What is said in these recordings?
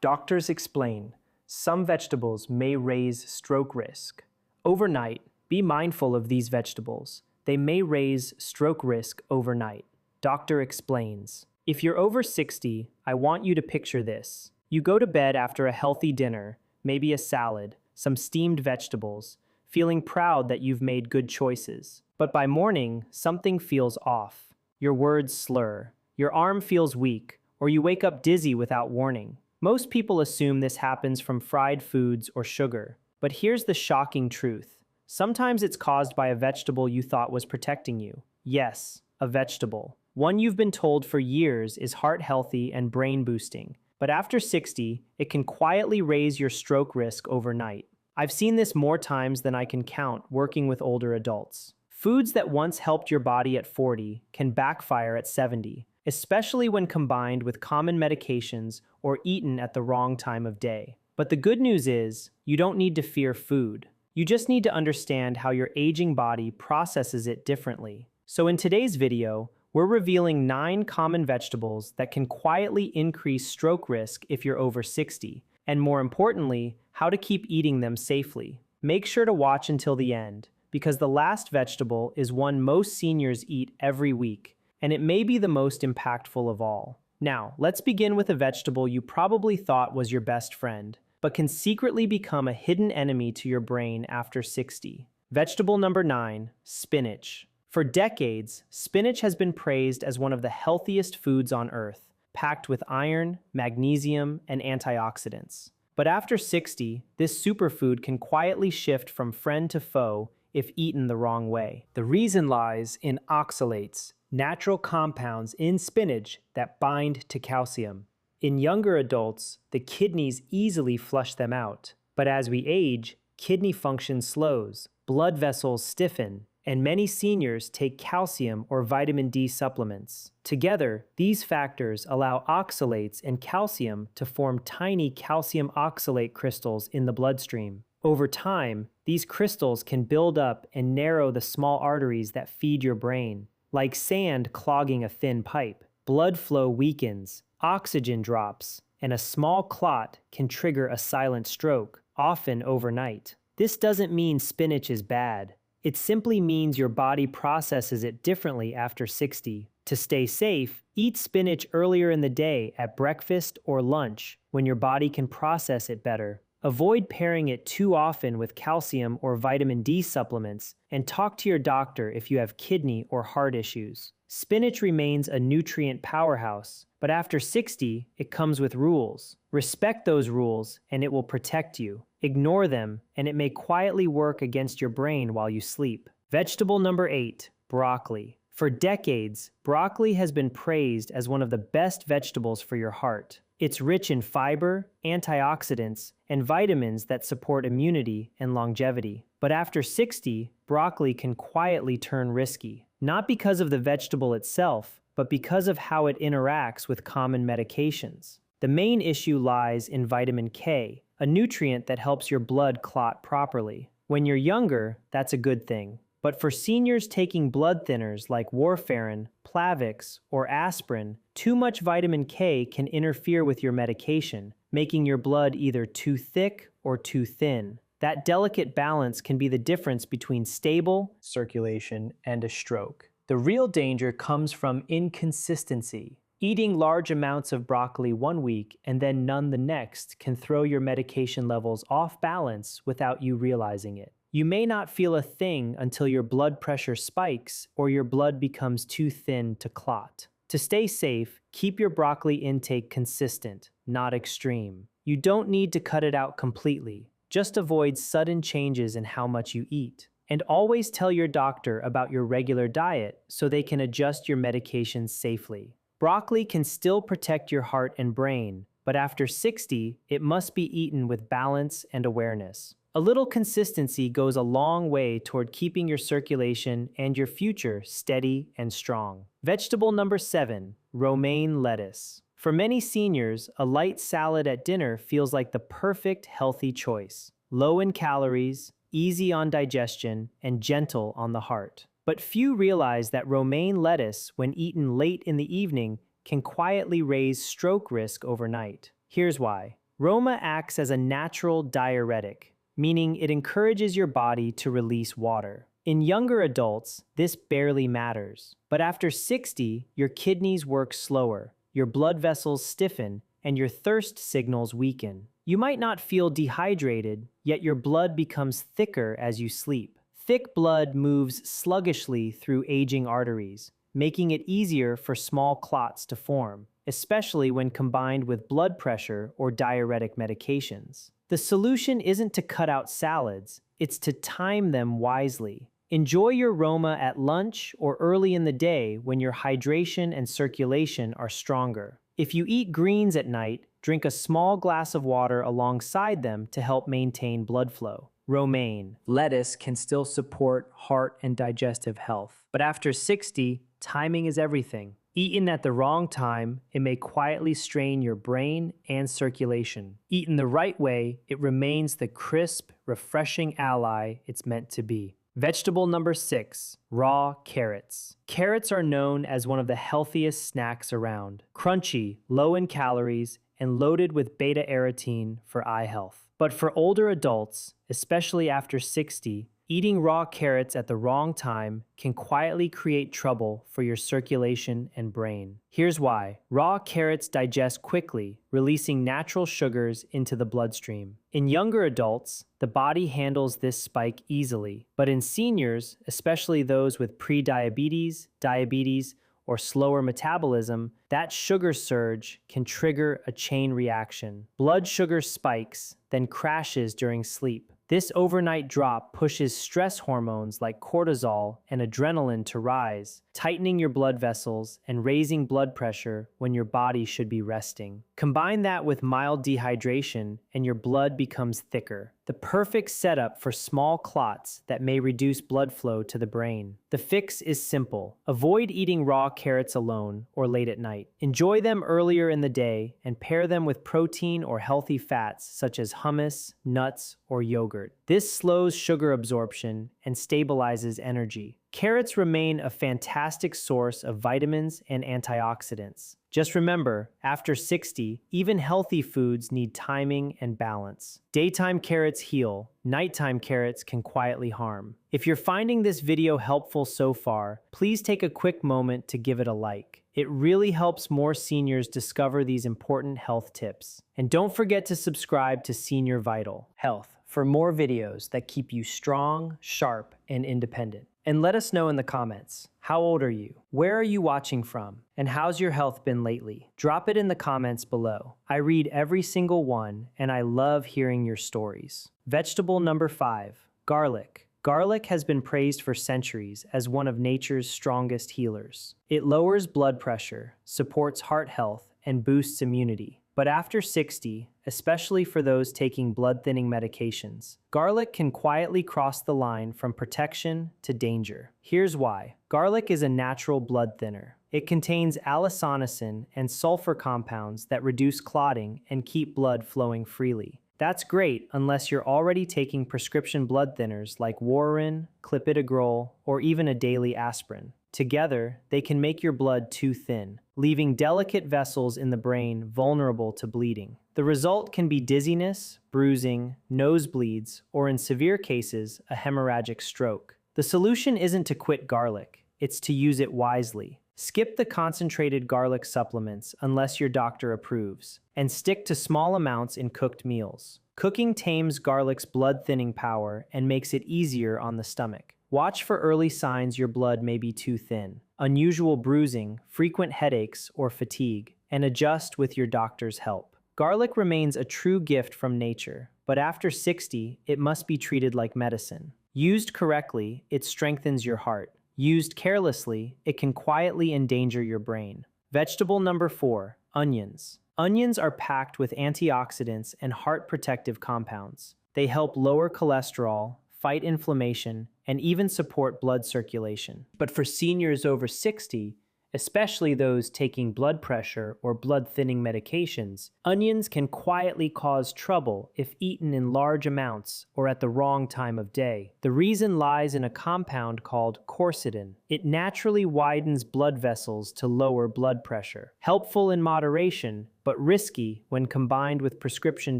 Doctors explain some vegetables may raise stroke risk. Overnight, be mindful of these vegetables. They may raise stroke risk overnight. Doctor explains. If you're over 60, I want you to picture this. You go to bed after a healthy dinner, maybe a salad, some steamed vegetables, feeling proud that you've made good choices. But by morning, something feels off. Your words slur, your arm feels weak, or you wake up dizzy without warning. Most people assume this happens from fried foods or sugar. But here's the shocking truth. Sometimes it's caused by a vegetable you thought was protecting you. Yes, a vegetable. One you've been told for years is heart healthy and brain boosting. But after 60, it can quietly raise your stroke risk overnight. I've seen this more times than I can count working with older adults. Foods that once helped your body at 40 can backfire at 70, especially when combined with common medications or eaten at the wrong time of day. But the good news is, you don't need to fear food. You just need to understand how your aging body processes it differently. So in today's video, we're revealing 9 common vegetables that can quietly increase stroke risk if you're over 60, and more importantly, how to keep eating them safely. Make sure to watch until the end, because the last vegetable is one most seniors eat every week, and it may be the most impactful of all. Now, let's begin with a vegetable you probably thought was your best friend, but can secretly become a hidden enemy to your brain after 60. Vegetable number 9, spinach. For decades, spinach has been praised as one of the healthiest foods on earth, packed with iron, magnesium, and antioxidants. But after 60, this superfood can quietly shift from friend to foe if eaten the wrong way. The reason lies in oxalates, natural compounds in spinach that bind to calcium. In younger adults, the kidneys easily flush them out. But as we age, kidney function slows, blood vessels stiffen, and many seniors take calcium or vitamin D supplements. Together, these factors allow oxalates and calcium to form tiny calcium oxalate crystals in the bloodstream. Over time, these crystals can build up and narrow the small arteries that feed your brain. Like sand clogging a thin pipe, blood flow weakens, oxygen drops, and a small clot can trigger a silent stroke, often overnight. This doesn't mean spinach is bad. It simply means your body processes it differently after 60. To stay safe, eat spinach earlier in the day at breakfast or lunch when your body can process it better. Avoid pairing it too often with calcium or vitamin D supplements, and talk to your doctor if you have kidney or heart issues. Spinach remains a nutrient powerhouse, but after 60, it comes with rules. Respect those rules, and it will protect you. Ignore them, and it may quietly work against your brain while you sleep. Vegetable number 8, broccoli. For decades, broccoli has been praised as one of the best vegetables for your heart. It's rich in fiber, antioxidants, and vitamins that support immunity and longevity. But after 60, broccoli can quietly turn risky. Not because of the vegetable itself, but because of how it interacts with common medications. The main issue lies in vitamin K, a nutrient that helps your blood clot properly. When you're younger, that's a good thing. But for seniors taking blood thinners like warfarin, Plavix, or aspirin, too much vitamin K can interfere with your medication, making your blood either too thick or too thin. That delicate balance can be the difference between stable circulation and a stroke. The real danger comes from inconsistency. Eating large amounts of broccoli one week and then none the next can throw your medication levels off balance without you realizing it. You may not feel a thing until your blood pressure spikes or your blood becomes too thin to clot. To stay safe, keep your broccoli intake consistent, not extreme. You don't need to cut it out completely. Just avoid sudden changes in how much you eat. And always tell your doctor about your regular diet so they can adjust your medications safely. Broccoli can still protect your heart and brain, but after 60, it must be eaten with balance and awareness. A little consistency goes a long way toward keeping your circulation and your future steady and strong. Vegetable number 7, romaine lettuce. For many seniors, a light salad at dinner feels like the perfect healthy choice. Low in calories, easy on digestion, and gentle on the heart. But few realize that romaine lettuce, when eaten late in the evening, can quietly raise stroke risk overnight. Here's why. Roma acts as a natural diuretic, meaning it encourages your body to release water. In younger adults, this barely matters. But after 60, your kidneys work slower, your blood vessels stiffen, and your thirst signals weaken. You might not feel dehydrated, yet your blood becomes thicker as you sleep. Thick blood moves sluggishly through aging arteries, making it easier for small clots to form, especially when combined with blood pressure or diuretic medications. The solution isn't to cut out salads, it's to time them wisely. Enjoy your Roma at lunch or early in the day when your hydration and circulation are stronger. If you eat greens at night, drink a small glass of water alongside them to help maintain blood flow. Romaine. Lettuce can still support heart and digestive health. But after 60, timing is everything. Eaten at the wrong time, it may quietly strain your brain and circulation. Eaten the right way, it remains the crisp, refreshing ally it's meant to be. Vegetable number 6, raw carrots. Carrots are known as one of the healthiest snacks around. Crunchy, low in calories, and loaded with beta-carotene for eye health. But for older adults, especially after 60, eating raw carrots at the wrong time can quietly create trouble for your circulation and brain. Here's why. Raw carrots digest quickly, releasing natural sugars into the bloodstream. In younger adults, the body handles this spike easily, but in seniors, especially those with prediabetes, diabetes, or slower metabolism, that sugar surge can trigger a chain reaction. Blood sugar spikes, then crashes during sleep. This overnight drop pushes stress hormones like cortisol and adrenaline to rise, tightening your blood vessels and raising blood pressure when your body should be resting. Combine that with mild dehydration and your blood becomes thicker, the perfect setup for small clots that may reduce blood flow to the brain. The fix is simple. Avoid eating raw carrots alone or late at night. Enjoy them earlier in the day and pair them with protein or healthy fats such as hummus, nuts, or yogurt. This slows sugar absorption and stabilizes energy. Carrots remain a fantastic source of vitamins and antioxidants. Just remember, after 60, even healthy foods need timing and balance. Daytime carrots heal, nighttime carrots can quietly harm. If you're finding this video helpful so far, please take a quick moment to give it a like. It really helps more seniors discover these important health tips. And don't forget to subscribe to Senior Vital Health for more videos that keep you strong, sharp, and independent. And let us know in the comments, how old are you? Where are you watching from? And how's your health been lately? Drop it in the comments below. I read every single one, and I love hearing your stories. Vegetable number 5, garlic. Garlic has been praised for centuries as one of nature's strongest healers. It lowers blood pressure, supports heart health, and boosts immunity. But after 60, especially for those taking blood-thinning medications, garlic can quietly cross the line from protection to danger. Here's why. Garlic is a natural blood thinner. It contains allosanicin and sulfur compounds that reduce clotting and keep blood flowing freely. That's great unless you're already taking prescription blood thinners like Warfarin, clopidogrel, or even a daily aspirin. Together, they can make your blood too thin, leaving delicate vessels in the brain vulnerable to bleeding. The result can be dizziness, bruising, nosebleeds, or in severe cases, a hemorrhagic stroke. The solution isn't to quit garlic, it's to use it wisely. Skip the concentrated garlic supplements unless your doctor approves, and stick to small amounts in cooked meals. Cooking tames garlic's blood-thinning power and makes it easier on the stomach. Watch for early signs your blood may be too thin, unusual bruising, frequent headaches, or fatigue, and adjust with your doctor's help. Garlic remains a true gift from nature, but after 60, it must be treated like medicine. Used correctly, it strengthens your heart. Used carelessly, it can quietly endanger your brain. Vegetable number 4, onions. Onions are packed with antioxidants and heart protective compounds. They help lower cholesterol, fight inflammation, and even support blood circulation. But for seniors over 60, especially those taking blood pressure or blood-thinning medications, onions can quietly cause trouble if eaten in large amounts or at the wrong time of day. The reason lies in a compound called quercetin. It naturally widens blood vessels to lower blood pressure. Helpful in moderation, but risky when combined with prescription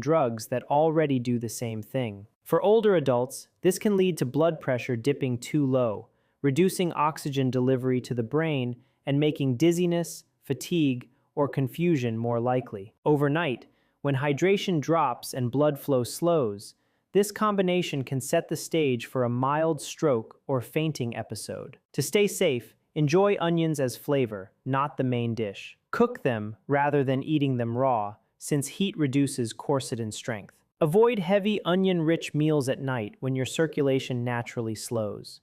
drugs that already do the same thing. For older adults, this can lead to blood pressure dipping too low, reducing oxygen delivery to the brain and making dizziness, fatigue, or confusion more likely. Overnight, when hydration drops and blood flow slows, this combination can set the stage for a mild stroke or fainting episode. To stay safe, enjoy onions as flavor, not the main dish. Cook them rather than eating them raw, since heat reduces quercetin strength. Avoid heavy onion-rich meals at night when your circulation naturally slows.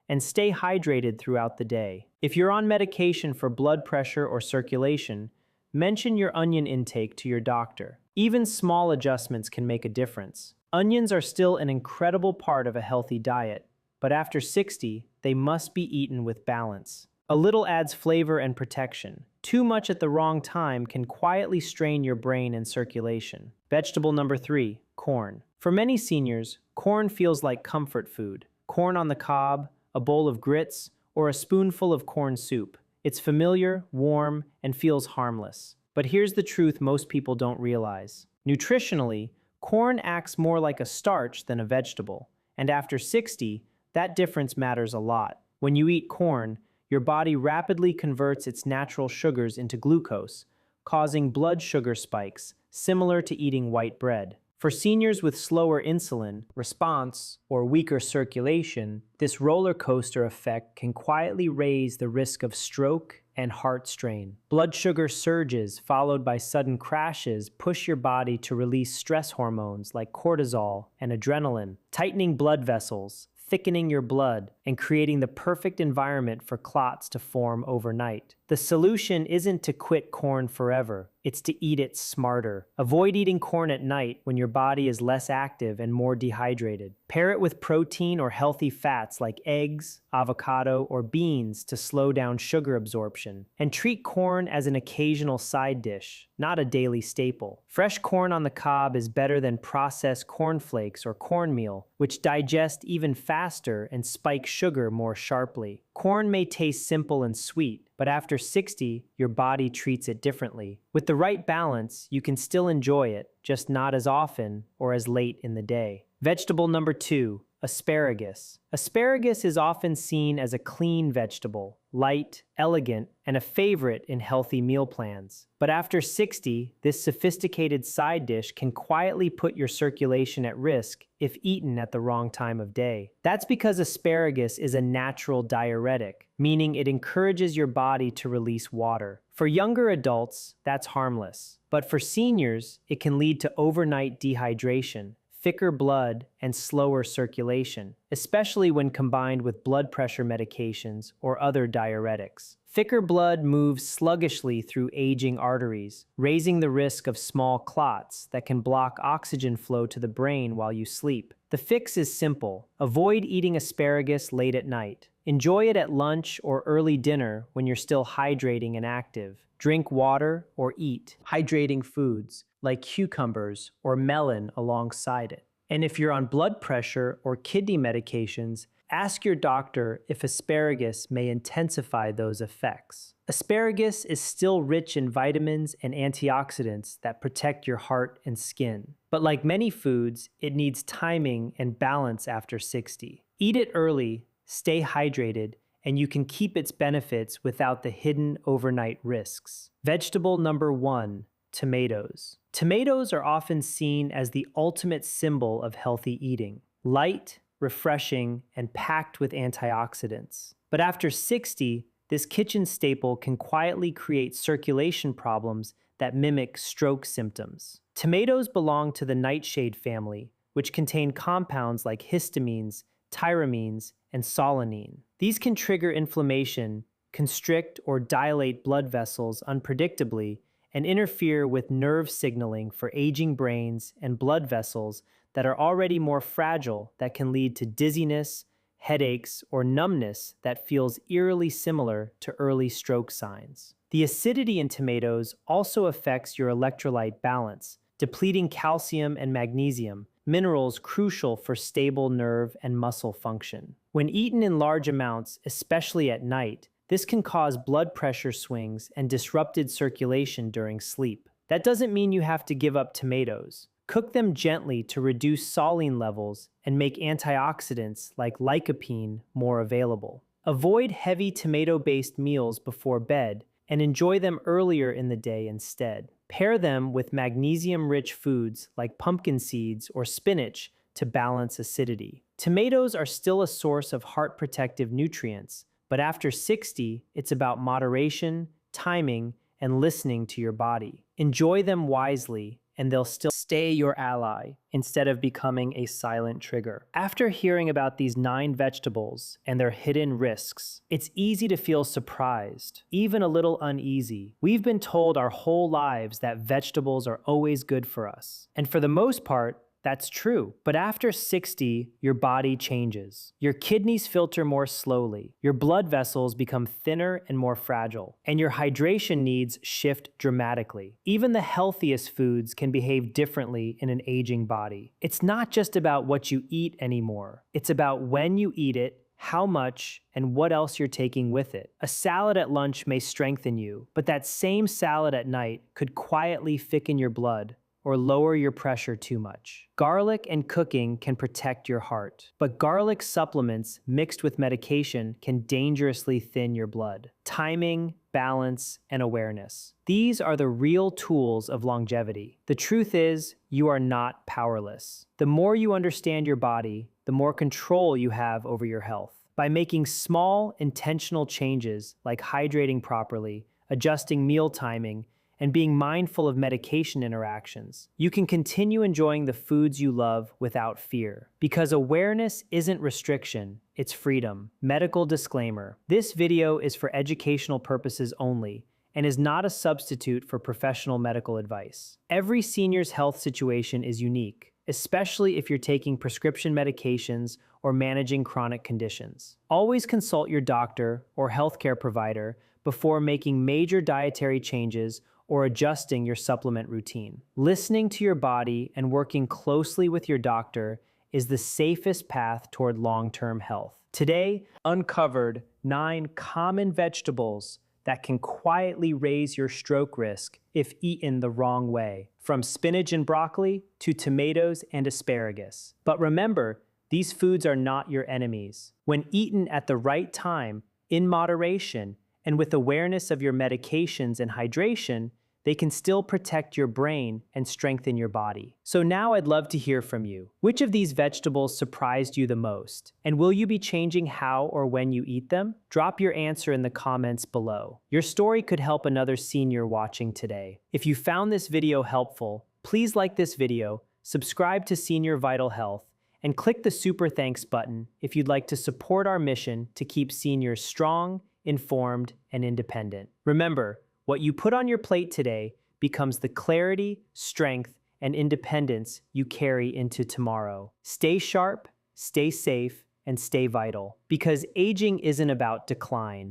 And stay hydrated throughout the day. If you're on medication for blood pressure or circulation, mention your onion intake to your doctor. Even small adjustments can make a difference. Onions are still an incredible part of a healthy diet, but after 60, they must be eaten with balance. A little adds flavor and protection. Too much at the wrong time can quietly strain your brain and circulation. Vegetable number 3, corn. For many seniors, corn feels like comfort food. Corn on the cob, a bowl of grits, or a spoonful of corn soup. It's familiar, warm, and feels harmless. But here's the truth most people don't realize. Nutritionally, corn acts more like a starch than a vegetable, and after 60, that difference matters a lot. When you eat corn, your body rapidly converts its natural sugars into glucose, causing blood sugar spikes, similar to eating white bread. For seniors with slower insulin response or weaker circulation, this roller coaster effect can quietly raise the risk of stroke and heart strain. Blood sugar surges followed by sudden crashes push your body to release stress hormones like cortisol and adrenaline, tightening blood vessels, thickening your blood, and creating the perfect environment for clots to form overnight. The solution isn't to quit corn forever, it's to eat it smarter. Avoid eating corn at night when your body is less active and more dehydrated. Pair it with protein or healthy fats like eggs, avocado, or beans to slow down sugar absorption. And treat corn as an occasional side dish, not a daily staple. Fresh corn on the cob is better than processed cornflakes or cornmeal, which digest even faster and spike sugar more sharply. Corn may taste simple and sweet, but after 60, your body treats it differently. With the right balance, you can still enjoy it, just not as often or as late in the day. Vegetable number 2, asparagus. Asparagus is often seen as a clean vegetable, light, elegant, and a favorite in healthy meal plans. But after 60, this sophisticated side dish can quietly put your circulation at risk if eaten at the wrong time of day. That's because asparagus is a natural diuretic, meaning it encourages your body to release water. For younger adults, that's harmless. But for seniors, it can lead to overnight dehydration, thicker blood, and slower circulation, especially when combined with blood pressure medications or other diuretics. Thicker blood moves sluggishly through aging arteries, raising the risk of small clots that can block oxygen flow to the brain while you sleep. The fix is simple. Avoid eating asparagus late at night. Enjoy it at lunch or early dinner when you're still hydrating and active. Drink water or eat hydrating foods like cucumbers or melon alongside it. And if you're on blood pressure or kidney medications, ask your doctor if asparagus may intensify those effects. Asparagus is still rich in vitamins and antioxidants that protect your heart and skin. But like many foods, it needs timing and balance after 60. Eat it early, stay hydrated, and you can keep its benefits without the hidden overnight risks. Vegetable number 1, tomatoes. Tomatoes are often seen as the ultimate symbol of healthy eating. Light, refreshing, and packed with antioxidants. But after 60, this kitchen staple can quietly create circulation problems that mimic stroke symptoms. Tomatoes belong to the nightshade family, which contain compounds like histamines, tyramines, and solanine. These can trigger inflammation, constrict or dilate blood vessels unpredictably, and interfere with nerve signaling for aging brains and blood vessels that are already more fragile that can lead to dizziness, headaches, or numbness that feels eerily similar to early stroke signs. The acidity in tomatoes also affects your electrolyte balance, depleting calcium and magnesium, minerals crucial for stable nerve and muscle function. When eaten in large amounts, especially at night, this can cause blood pressure swings and disrupted circulation during sleep. That doesn't mean you have to give up tomatoes. Cook them gently to reduce soline levels and make antioxidants like lycopene more available. Avoid heavy tomato-based meals before bed and enjoy them earlier in the day instead. Pair them with magnesium-rich foods like pumpkin seeds or spinach to balance acidity. Tomatoes are still a source of heart-protective nutrients, but after 60, it's about moderation, timing, and listening to your body. Enjoy them wisely, and they'll still stay your ally instead of becoming a silent trigger. After hearing about these 9 vegetables and their hidden risks, it's easy to feel surprised, even a little uneasy. We've been told our whole lives that vegetables are always good for us. And for the most part, that's true. But after 60, your body changes. Your kidneys filter more slowly, your blood vessels become thinner and more fragile, and your hydration needs shift dramatically. Even the healthiest foods can behave differently in an aging body. It's not just about what you eat anymore. It's about when you eat it, how much, and what else you're taking with it. A salad at lunch may strengthen you, but that same salad at night could quietly thicken your blood or lower your pressure too much. Garlic and cooking can protect your heart, but garlic supplements mixed with medication can dangerously thin your blood. Timing, balance, and awareness. These are the real tools of longevity. The truth is, you are not powerless. The more you understand your body, the more control you have over your health. By making small, intentional changes like hydrating properly, adjusting meal timing, and being mindful of medication interactions, you can continue enjoying the foods you love without fear. Because awareness isn't restriction, it's freedom. Medical disclaimer: this video is for educational purposes only and is not a substitute for professional medical advice. Every senior's health situation is unique, especially if you're taking prescription medications or managing chronic conditions. Always consult your doctor or healthcare provider before making major dietary changes or adjusting your supplement routine. Listening to your body and working closely with your doctor is the safest path toward long-term health. Today, uncovered 9 common vegetables that can quietly raise your stroke risk if eaten the wrong way, from spinach and broccoli to tomatoes and asparagus. But remember, these foods are not your enemies. When eaten at the right time, in moderation, and with awareness of your medications and hydration, they can still protect your brain and strengthen your body. So now I'd love to hear from you. Which of these vegetables surprised you the most? And will you be changing how or when you eat them? Drop your answer in the comments below. Your story could help another senior watching today. If you found this video helpful, please like this video, subscribe to Senior Vital Health, and click the super thanks button if you'd like to support our mission to keep seniors strong, informed, and independent. Remember, what you put on your plate today becomes the clarity, strength, and independence you carry into tomorrow. Stay sharp, stay safe, and stay vital, because aging isn't about decline.